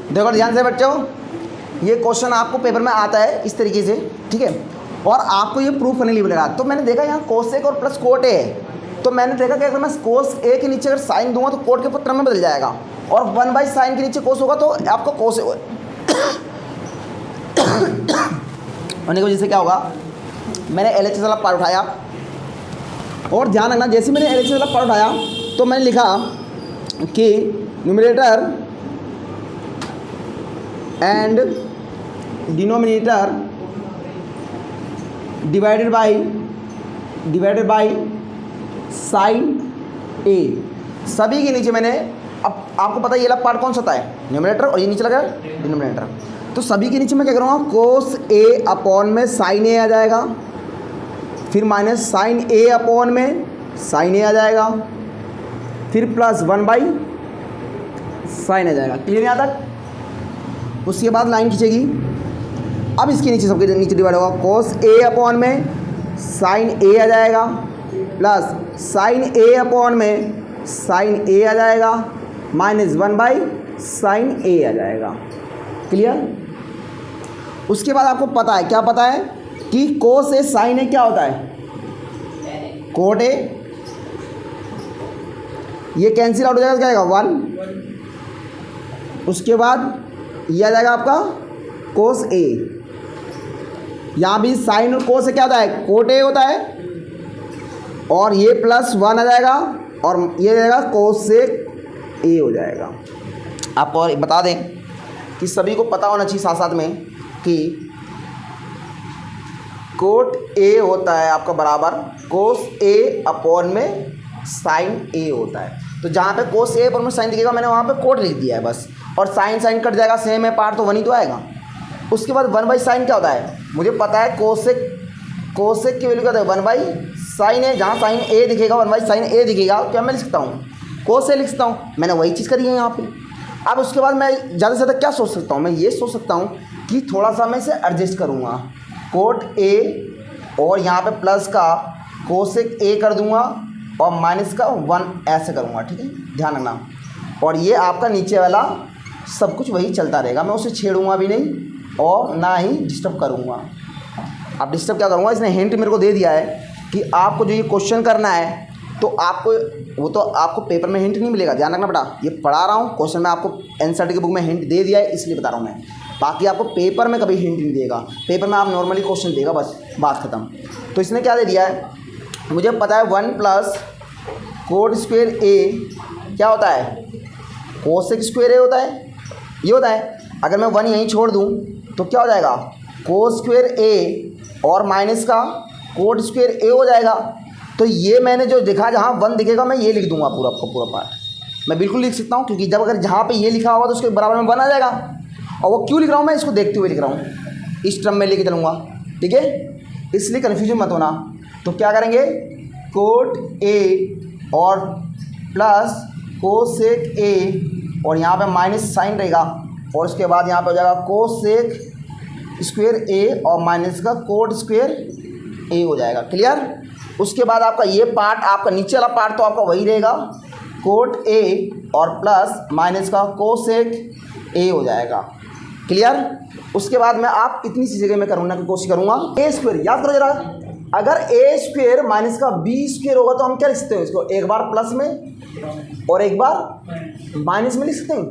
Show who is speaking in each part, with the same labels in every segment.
Speaker 1: देखो ध्यान से बच्चों, ये क्वेश्चन आपको पेपर में आता है इस तरीके से, ठीक है, और आपको ये प्रूफ करने के लिए बोलेगा। तो मैंने देखा यहाँ कोसेक और प्लस कोट ए है, तो मैंने देखा कि अगर मैं कोस ए के नीचे अगर साइन दूंगा तो कोट के ऊपर टर्म में बदल जाएगा, और 1/sin के नीचे कोस होगा तो आपको कोस होने की वजह से क्या होगा, मैंने LHS वाला पार्ट उठाया, और ध्यान रखना जैसे मैंने LHS वाला पार्ट उठाया तो मैंने लिखा कि numerator and denominator divided by sine A. सभी के नीचे मैंने, अब आपको पता है ये वाला पार्ट कौन सा होता है, न्यूमरेटर, और ये नीचे लगा डिनोमिनेटर। तो सभी के नीचे मैं क्या करूँगा, कोस ए अपॉन में साइन ए आ जाएगा, फिर माइनस साइन ए अपॉन में साइन ए आ जाएगा, फिर प्लस 1/sin आ जाएगा। क्लियर यहाँ तक? उसके बाद लाइन खींचेगी, अब इसके नीचे सबके नीचे डिवाइड होगा, कोस ए अपॉन में साइन ए आ जाएगा, प्लस साइन ए अपॉन में साइन ए आ जाएगा, माइनस 1/sin ए आ जाएगा। क्लियर? उसके बाद आपको पता है, क्या पता है कि कोस ए साइन ए क्या होता है, कोट ए, ये कैंसिल आउट हो जाएगा, क्या आएगा 1। उसके बाद ये आ जाएगा आपका कोस ए, यहाँ भी साइन और कोस ए क्या होता है, कोट ए होता है, और ये प्लस 1 आ जाएगा, और ये आ जाएगा कोस सेक ए हो जाएगा। आपको और बता दें कि सभी को पता होना चाहिए साथ साथ में कि कोट ए होता है आपका बराबर कोस ए अपॉन में साइन ए होता है। तो जहाँ पे कोस ए अपॉन में साइन दिखेगा मैंने वहाँ पे कोट लिख दिया है बस, और साइन साइन कट जाएगा, सेम है पार्ट तो 1 ही तो आएगा। उसके बाद 1/sin क्या होता है, मुझे पता है कोसेक की वैल्यू क्या होता है 1/sin ए, जहाँ साइन ए दिखेगा 1/sin ए दिखेगा, क्या मैं लिख सकता हूँ, कोस ए लिख सकता हूँ। मैंने वही चीज़ करी है यहाँ पे। अब उसके बाद मैं ज़्यादा से ज़्यादा क्या सोच सकता हूँ, मैं ये सोच सकता हूँ कि थोड़ा सा मैं इसे एडजस्ट करूँगा, कोट ए और यहाँ पे प्लस का कोसेक ए कर दूँगा, और माइनस का 1 ऐसे करूँगा, ठीक है, ध्यान रखना। और ये आपका नीचे वाला सब कुछ वही चलता रहेगा, मैं उसे छेड़ूंगा भी नहीं और ना ही डिस्टर्ब करूँगा। अब डिस्टर्ब क्या करूँगा, इसने हिंट मेरे को दे दिया है कि आपको जो ये क्वेश्चन करना है तो आपको वो तो आपको पेपर में हिंट नहीं मिलेगा, ध्यान रखना बेटा। ये पढ़ा रहा हूँ, क्वेश्चन में आपको एनसीईआरटी की बुक में हिंट दे दिया है इसलिए बता रहा हूँ मैं, बाकी आपको पेपर में कभी हिंट नहीं देगा। पेपर में आप नॉर्मली क्वेश्चन देगा, बस बात खत्म। तो इसने क्या दे दिया है, मुझे पता है 1 + कोट स्क्वायर ए क्या होता है, कोसेक स्क्वायर ए होता है, ये होता है। अगर मैं 1 यहीं छोड़ दूँ तो क्या हो जाएगा, कोस स्क्वायर ए और माइनस का कोट स्क्वायर ए हो जाएगा। तो ये मैंने जो लिखा, जहाँ 1 दिखेगा मैं ये लिख दूंगा पूरा का पूरा पार्ट, मैं बिल्कुल लिख सकता हूँ, क्योंकि जब अगर जहाँ पे ये लिखा होगा तो उसके बराबर में 1 आ जाएगा। और वो क्यों लिख रहा हूँ, मैं इसको देखते हुए लिख रहा हूँ, इस टर्म में लेके चलूँगा, ठीक है, इसलिए कन्फ्यूजन मत होना। तो क्या करेंगे, कोट ए और प्लस कोसेक ए, और यहाँ पे माइनस साइन रहेगा, और उसके बाद यहाँ पे हो जाएगा कोसेक स्क्वायर ए और माइनस का कोट स्क्वायर ए हो जाएगा। क्लियर? उसके बाद आपका ये पार्ट, आपका नीचे वाला पार्ट तो आपका वही रहेगा, कोट ए और प्लस माइनस का कोसेक ए हो जाएगा। क्लियर? उसके बाद मैं आप इतनी सी जगह में करने की कोशिश करूँगा, ए स्क्वायर याद करो जरा, अगर ए स्क्वायर माइनस का बी स्क्वायर होगा तो हम क्या लिख सकते हैं इसको, एक बार प्लस में और एक बार माइनस में लिख सकते हैं,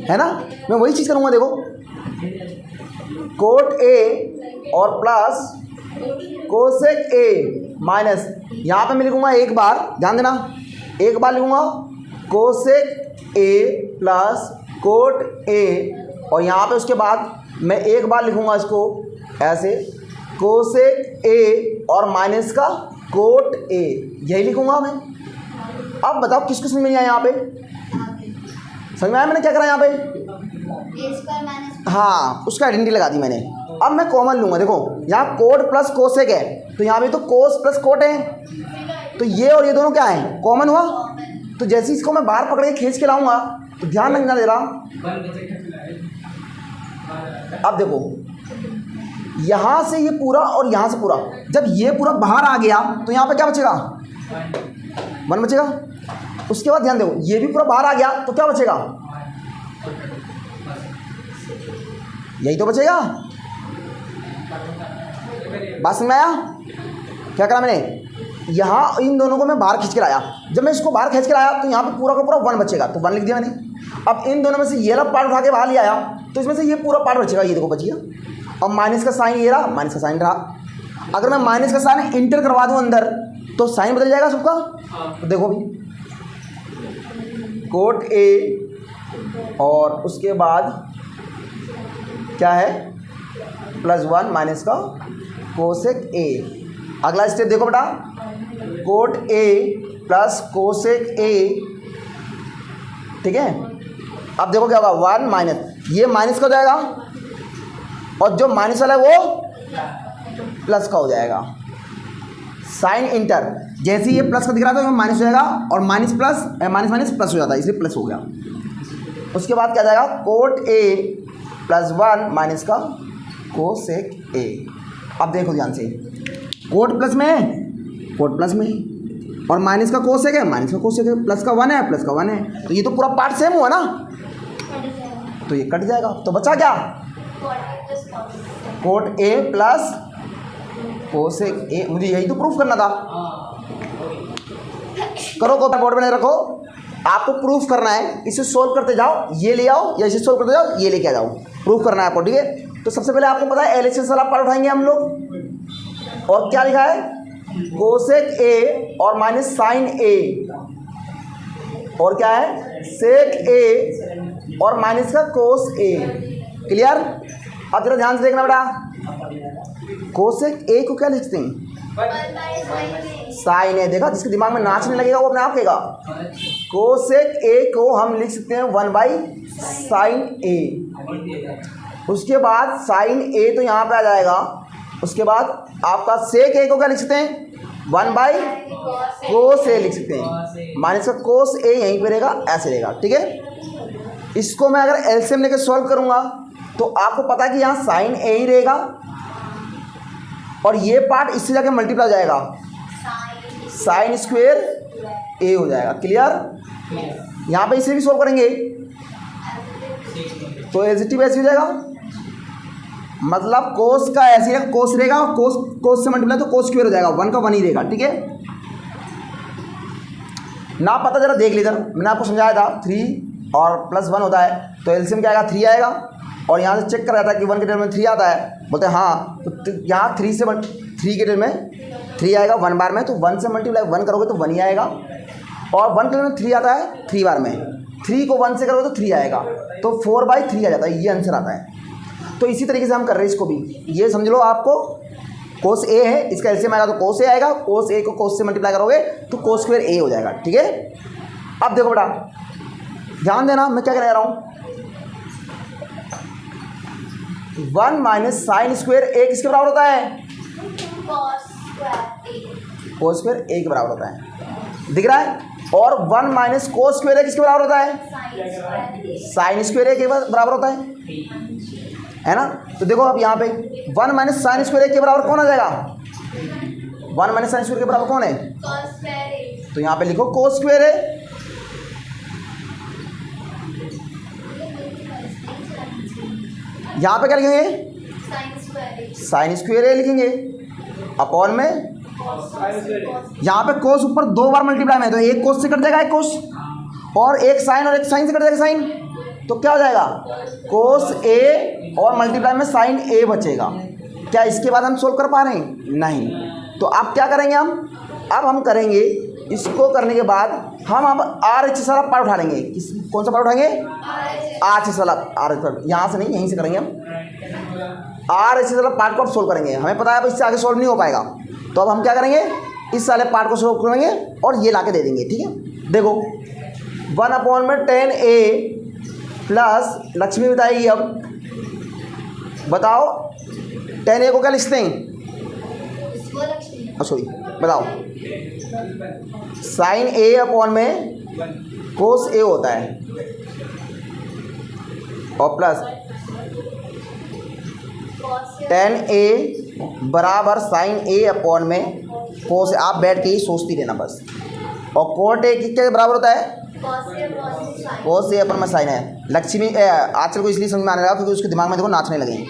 Speaker 1: है ना। मैं वही चीज़ करूँगा, देखो कोट ए और प्लस कोसेक ए माइनस, यहाँ पे मैं लिखूँगा एक बार, ध्यान देना, एक बार लिखूँगा cosec A plus cot A, और यहाँ पे उसके बाद मैं एक बार लिखूँगा इसको ऐसे, कोसेक ए और माइनस का कोट ए, यही लिखूँगा मैं। अब बताओ किसको समझ में आया यहाँ पे, समझ में आया मैंने क्या करा यहाँ पे, हाँ उसका आइडेंटिटी लगा दी मैंने। अब मैं कॉमन लूँगा, देखो यहाँ कोट प्लस कोसेक है तो यहाँ भी तो कोस प्लस कोट है, तो ये और ये दोनों क्या है, कॉमन हुआ। तो जैसे इसको मैं बाहर पकड़ के खींच के लाऊंगा तो ध्यान रखना दे रहा। अब देखो यहाँ से ये पूरा और यहाँ से पूरा, जब ये पूरा बाहर आ गया तो यहाँ पे क्या बचेगा, 1 बचेगा। उसके बाद ध्यान देखो ये भी पूरा बाहर आ गया तो क्या बचेगा, यही तो बचेगा। बात समझ में आया? क्या करा मैंने, यहाँ इन दोनों को मैं बाहर खींच के लाया। जब मैं इसको बाहर खींच के लाया तो यहाँ पे पूरा का पूरा 1 बचेगा, तो 1 लिख दिया मैंने। अब इन दोनों में से ये वाला पार्ट उठा के बाहर ले आया तो इसमें से ये पूरा पार्ट बचेगा, ये देखो बच गया। अब माइनस का साइन ये रहा, माइनस का साइन रहा। अगर मैं माइनस का साइन इंटर करवा दूँ अंदर तो साइन बदल जाएगा सबका। तो देखो भी कोट ए और उसके बाद क्या है +1 माइनस का कोसेक ए। अगला स्टेप देखो बेटा, कोट ए प्लस कोसेक ए, ठीक है। अब देखो क्या होगा, 1 माइनस, ये माइनस का हो जाएगा और जो माइनस वाला है वो प्लस का हो जाएगा। साइन इंटर, जैसे ये प्लस का दिख रहा था तो माइनस हो जाएगा और minus plus minus minus plus हो जाता है, इसलिए प्लस हो गया। उसके बाद क्या जाएगा, कोट ए +1 माइनस का कोसेक ए। अब देखो ध्यान से, कोट प्लस में है, कोट प्लस में है और माइनस का कोसेक है, माइनस का कोसेक है, प्लस का 1 है, प्लस का 1 है, तो ये तो पूरा पार्ट सेम हुआ ना, तो ये कट जाएगा। तो बचा क्या, कोट ए प्लस कोसेक ए। मुझे यही तो प्रूफ करना था। करो कॉपी बोर्ड में रखो, आपको प्रूफ करना है। इसे सोल्व करते जाओ, ये ले आओ, या इसे सोल्व करते जाओ, ये लेके आ जाओ। प्रूफ करना है आपको, ठीक है। तो सबसे पहले आपको पता है एलएचएस वाला पार्ट उठाएंगे हम लोग, और क्या लिखा है, कोसेक ए और माइनस साइन ए, और क्या है सेक ए और माइनस का कोस ए। क्लियर? अब जरा ध्यान से देखना बेटा, कोसेक ए को क्या लिखते हैं, साइन ए। देखा, जिसके दिमाग में नाचने लगेगा वो अपने आप कहेगा। कोसेक ए को हम लिख सकते हैं 1/sin ए। उसके बाद साइन ए तो यहाँ पे आ जाएगा। उसके बाद आपका सेक ए को क्या लिख सकते हैं, 1/cos ए लिख सकते हैं। माइनस का कोस ए यहीं पे रहेगा, ऐसे रहेगा, ठीक है। इसको मैं अगर एलसीएम लेके सॉल्व करूँगा तो आपको पता है कि यहाँ साइन ए ही रहेगा और ये पार्ट इससे जाके मल्टीप्लाई हो जाएगा, साइन स्क्वेयर ए हो जाएगा। क्लियर? यहाँ पे इसे भी सोल्व करेंगे तो एजिटिव ऐसे हो जाएगा, मतलब कोस का ऐसे रहेगा, कोस रहेगा, कोस से मल्टीप्लाई तो कोस स्क्वेयर हो जाएगा, 1 का 1 ही रहेगा, ठीक है ना। पता जरा देख लीजिए, मैंने आपको समझाया था 3 और +1 होता है तो एलसीएम क्या आएगा, 3 आएगा। और यहाँ से चेक कर रहा था कि 1 के टर्म में 3 आता है, बोलते हैं हाँ, तो यहाँ 3 के टर्म में 3 आएगा 1 बार में, तो 1 से मल्टीप्लाई 1 करोगे तो 1 ही आएगा। और 1 के टर्म में 3 आता है 3 बार में, 3 को 1 से करोगे तो 3 आएगा, तो 4/3 आ जाता है, ये आंसर आता है। तो इसी तरीके से हम कर रहे हैं इसको भी। ये समझ लो, आपको कोस ए है, इसका एलसीएम आएगा तो कोस ए आएगा, कोस ए को कोस से मल्टीप्लाई करोगे तो कोस स्क्वायर ए हो जाएगा, ठीक है। अब देखो बेटा, ध्यान देना मैं क्या कह रहा हूँ, 1 माइनस साइन स्क्वायर ए किसके बराबर होता है, कोस स्क्वायर ए के बराबर होता है, दिख रहा है। और 1 माइनस कोस स्क्वायर ए किसके बराबर होता है, साइन स्क्वायर ए के बराबर होता है ना। तो देखो अब यहाँ पे 1 माइनस साइन स्क्वायर ए के बराबर कौन आ जाएगा, 1 माइनस साइन स्क्वायर के बराबर कौन है, तो यहाँ पे लिखो कोस स्क्वायर ए। यहाँ पे क्या लिखेंगे, साइन स्क्वायर ए लिखेंगे अपॉन में, यहाँ पे कोस ऊपर 2 बार मल्टीप्लाई में, तो एक कोस से कट जाएगा एक कोस, और एक साइन और एक साइन से कट जाएगा साइन, तो क्या हो जाएगा कोस ए और मल्टीप्लाई में साइन ए बचेगा। क्या इसके बाद हम सोल्व कर पा रहे हैं, नहीं। तो अब क्या करेंगे हम करेंगे इसको करने के बाद हम अब RHS वाला पार्ट उठा लेंगे। कौन सा पार्ट उठाएंगे, RHS वाला, यहाँ से नहीं यहीं से करेंगे हम। RHS वाला पार्ट को अब सोल्व करेंगे, हमें पता है अब इससे आगे सोल्व नहीं हो पाएगा, तो अब हम क्या करेंगे, इस वाले पार्ट को सोल्व करेंगे और ये ला के दे देंगे, ठीक है। देखो 1/10 A प्लस, लक्ष्मी बताएगी अब, बताओ 10 A को क्या लिखते हैं, सॉरी बताओ, साइन ए अपॉन में कोस ए होता है और प्लस 10 A बराबर साइन ए अपॉन में कोस। आप बैठ के ही सोचती रहना बस। और कोट ए किसके बराबर होता है, कोस ए अपन में साइन है। लक्ष्मी आजकल को इसलिए समझ में आने लगा क्योंकि उसके दिमाग में देखो नाचने लगे,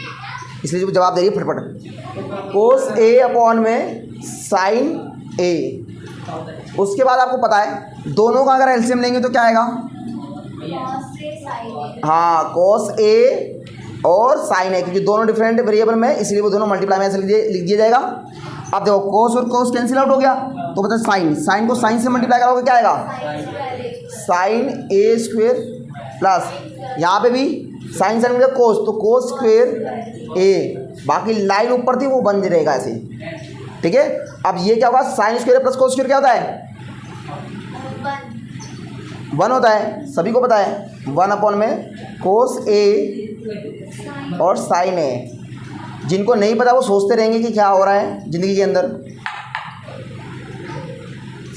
Speaker 1: इसलिए जो जवाब दे रही है फटफट। कोस ए अपॉन में साइन ए। उसके बाद आपको पता है दोनों का अगर एलसीएम लेंगे तो क्या आएगा? हाँ, कोस ए और साइन ए, क्योंकि दोनों डिफरेंट वेरिएबल में इसलिए वो दोनों मल्टीप्लाई में ऐसे लिख दिया जाएगा। अब देखो कोस और कोस कैंसिल आउट हो गया तो पता है साइन को साइन से मल्टीप्लाई करोगे क्या आएगा? साइन ए स्क्वेयर प्लस यहाँ पे भी साइन साइन में कोस, तो कोस स्क्वेयर ए, बाकी लाइन ऊपर थी वो बन रहेगा ऐसे, ठीक है। अब ये क्या होगा? Sine square plus cos square क्या होता है? 1 होता है, सभी को पता है। 1 अपॉन में कोस ए और साइन ए। जिनको नहीं पता वो सोचते रहेंगे कि क्या हो रहा है ज़िंदगी के अंदर।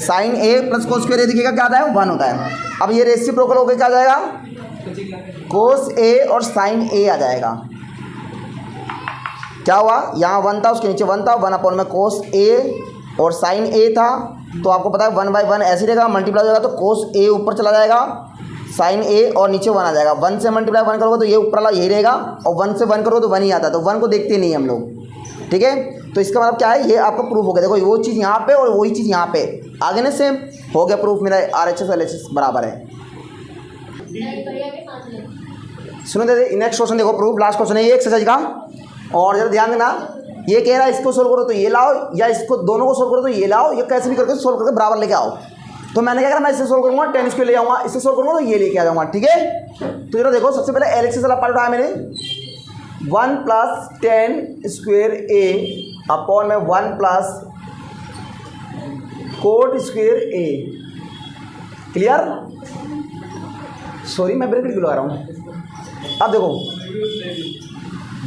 Speaker 1: साइन ए प्लस कोस स्क्वायर दिखेगा क्या आता है? 1 होता है। अब ये रेसिप्रोकल होकर क्या आ जाएगा? कोस ए और साइन ए आ जाएगा। क्या हुआ? यहाँ 1 था, उसके नीचे 1 था, 1 अपॉन में कोस ए और साइन ए था, तो आपको पता है 1/1 ऐसे रहेगा, मल्टीप्लाई हो जाएगा तो कोस ए ऊपर चला जाएगा, साइन ए और नीचे 1 आ जाएगा। 1 से मल्टीप्लाई 1 करोगे तो ये ऊपर वाला यही रहेगा, और 1 से 1 करोगे तो 1 ही आता है, तो 1 को देखते नहीं हम लोग, ठीक है। तो इसका मतलब क्या है? ये आपका प्रूफ हो गया। देखो वो चीज़ यहाँ पे और वही चीज़ यहाँ पे आगे ना सेम हो गया प्रूफ। मेरा RHS LHS बराबर है। सुनो दे नेक्स्ट क्वेश्चन देखो, प्रूफ लास्ट क्वेश्चन है ये एक्सरसाइज का, और जरा ध्यान देना। ये कह रहा है इसको सोल्व करो तो ये लाओ, या इसको दोनों को सोल्व करो तो ये लाओ, या कैसे भी करके सोल्व करके बराबर लेके आओ। तो मैंने क्या करा, मैं इसे सोल्व करूँगा, 10 स्क्वायर ले आऊँगा, इससे सोल्व करूँगा तो ये लेके आ जाऊँगा, ठीक है। तो जरा देखो, सबसे पहले LHS वाला पार्ट उठाया मैंने, 1 प्लस 10 स्क्वायर ए अपॉन में 1 प्लस कोट स्क्वायर ए। क्लियर? सॉरी मैं ब्रेक लगा रहा हूँ। अब देखो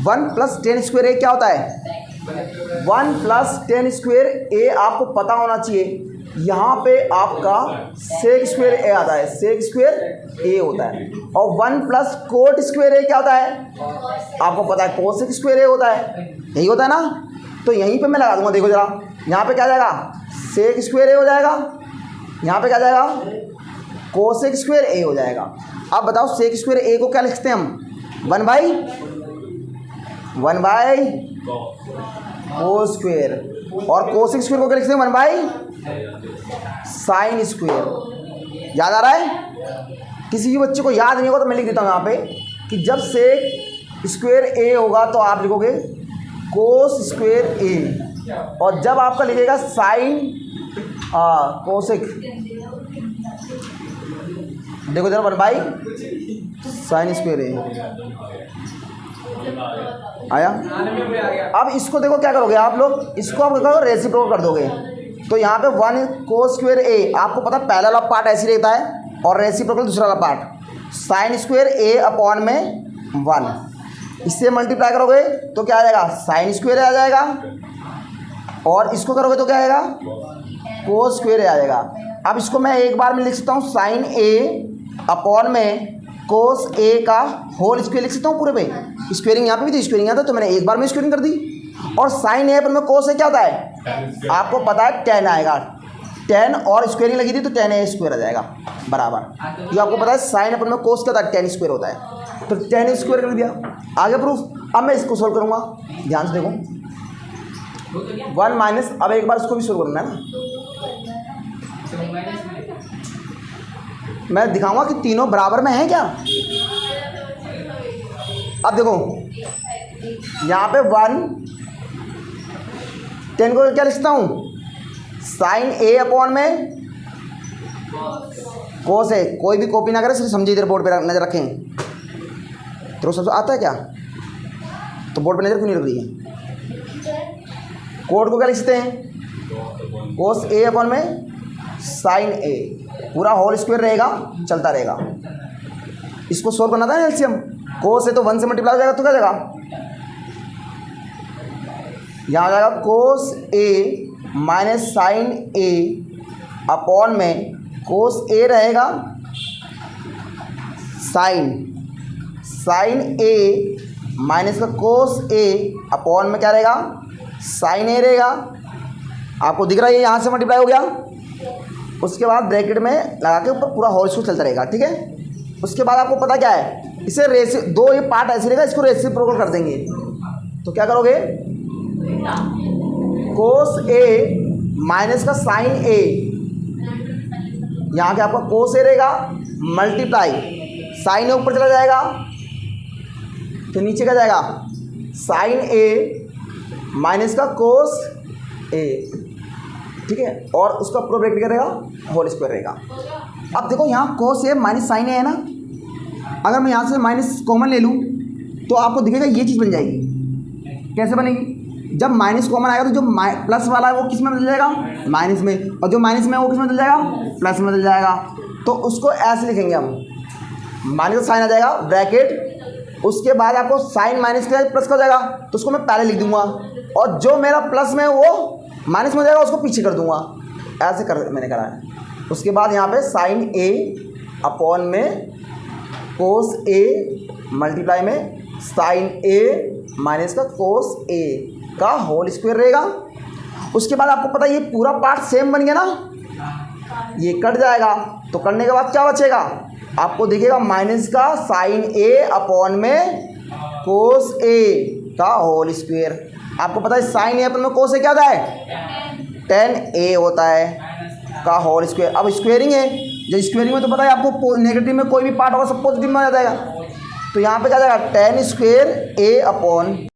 Speaker 1: 1 प्लस 10 स्क्वायर ए क्या होता है? 1 प्लस 10 स्क्वायर ए आपको पता होना चाहिए। यहाँ पे आपका सेक स्क्वायर ए आता है, सेक स्क्वायर ए होता है, और 1 प्लस कोट स्क्वायर ए क्या होता है? आपको पता है कोसेक स्क्वायर ए होता है, यही होता है ना। तो यहीं पे मैं लगा दूंगा, देखो जरा, यहाँ पे क्या जाएगा? सेक स्क्वायर ए हो जाएगा, यहाँ पे क्या जाएगा? कोसेक स्क्वायर ए हो जाएगा। अब बताओ सेक स्क्वायर ए को क्या लिखते हैं हम? 1 बाई कोस स्क्वायर, और कोसेक स्क्वायर को क्या लिखते हैं? 1 बाई साइन स्क्वायर। याद आ रहा है? किसी भी बच्चे को याद नहीं होगा तो मैं लिख देता हूँ यहाँ पे कि जब सेक स्क्वायर ए होगा तो आप लिखोगे कोस स्क्वायर ए, और जब आपका लिखेगा साइन कोसेक, देखो जरा 1 बाई साइन स्क्वायर ए आया। अब इसको देखो क्या करोगे आप लोग, इसको आप क्या करोगे? रेसिप्रोकल कर दोगे। तो यहाँ पे 1 कोस स्क्वायर ए, आपको पता पहला वाला पार्ट ऐसे रहता है, और रेसिप्रोकल दूसरा वाला पार्ट साइन स्क्वायर ए अपॉन में 1, इससे मल्टीप्लाई करोगे तो क्या आ जाएगा? साइन स्क्वायर आ जाएगा, और इसको करोगे तो क्या आएगा? कोस स्क्वायर आ जाएगा। अब इसको मैं एक बार में लिख सकता हूँ, साइन ए अपॉन में कोस ए का होल स्क्वायर लिख सकता हूँ पूरे पे। स्क्वेयरिंग यहाँ पे भी थी, स्क्वेयरिंग यहाँ था, तो मैंने एक बार में स्क्वेयरिंग कर दी। और साइन ए पर में कोस ए क्या होता है? आपको पता है 10 आएगा, 10 और स्क्वेयरिंग लगी थी तो 10 ए स्क्वायर आ जाएगा बराबर। ये आपको पता है साइन अपन में कोस क्या होता है? 10 स्क्वायर होता है, तो 10 स्क्वायर कर दिया, आगे प्रूफ। अब मैं इसको सोल्व करूँगा, ध्यान से देखो, 1 माइनस, अब एक बार इसको भी सोल्व करना है ना, मैं दिखाऊंगा कि तीनों बराबर में है क्या। अब देखो यहाँ पे 1 10 को क्या लिखता हूँ? साइन ए अपॉन में कोस ए। कोई भी कॉपी ना करे, सिर्फ समझिए, इधर बोर्ड पे नजर रखें। तेरे को सबसे आता है क्या? तो बोर्ड पे नजर क्यों नहीं रख रही है? कोड को क्या लिखते हैं? कोस ए अपॉन में साइन ए, पूरा होल स्क्वायर रहेगा, चलता रहेगा। इसको सोल्व करना था एलसीएम, कोस ए तो 1 से मल्टीप्लाई हो जाएगा, तो क्या जाएगा? यहाँ आ जाएगा कोस ए माइनस साइन ए अपॉन में कोस ए रहेगा साइन ए माइनस का कोस ए अपॉन में क्या रहेगा? साइन ए रहेगा। आपको दिख रहा है ये यहाँ से मल्टीप्लाई हो गया, उसके बाद ब्रैकेट में लगा के ऊपर पूरा होल स्क्वायर चलता रहेगा, ठीक है। उसके बाद आपको पता क्या है, इसे दो ये पार्ट ऐसे रहेगा, इसको रेसिप्रोकल कर देंगे। तो क्या करोगे, कोस ए माइनस का साइन ए, यहाँ के आपका कोस ए रहेगा मल्टीप्लाई साइन ए ऊपर चला जाएगा, तो नीचे क्या जाएगा साइन ए माइनस का कोस ए, ठीक है। और उसका पूरा ब्रैकेट क्या रहेगा, होल स्क्वायर रहेगा। अब देखो यहाँ कोस ए माइनस साइन ए है ना, अगर मैं यहाँ से माइनस कॉमन ले लूँ तो आपको दिखेगा ये चीज़ बन जाएगी। कैसे बनेगी, जब माइनस कॉमन आएगा तो जो प्लस वाला है वो किस में बदल जाएगा, माइनस में, और जो माइनस में है वो किस में बदल जाएगा, प्लस में बदल जाएगा। तो उसको ऐसे लिखेंगे हम, माइनस का साइन आ जाएगा ब्रैकेट, उसके बाद आपको साइन माइनस का प्लस का हो जाएगा, तो उसको मैं पहले लिख दूंगा, और जो मेरा प्लस में वो माइनस में हो जाएगा उसको पीछे कर दूंगा। ऐसे कर मैंने करा है। उसके बाद यहाँ पे साइन ए अपॉन में कोस ए मल्टीप्लाई में साइन ए माइनस का कोस ए का होल स्क्वायर रहेगा। उसके बाद आपको पता है ये पूरा पार्ट सेम बन गया ना, ये कट जाएगा, तो करने के बाद क्या बचेगा, आपको दिखेगा माइनस का साइन ए अपॉन में कोस ए का होल स्क्वायर। आपको पता है साइन ए अपॉन में कोस ए क्या होता है, टेन ए होता है का होल स्क्वायर। अब स्क्वेयरिंग है, जब स्क्वेयरिंग में तो पता है आपको नेगेटिव में कोई भी पार्ट होगा सब पॉजिटिव में आ जाएगा, तो यहाँ पे क्या जाएगा टेन स्क्वायर ए अपॉन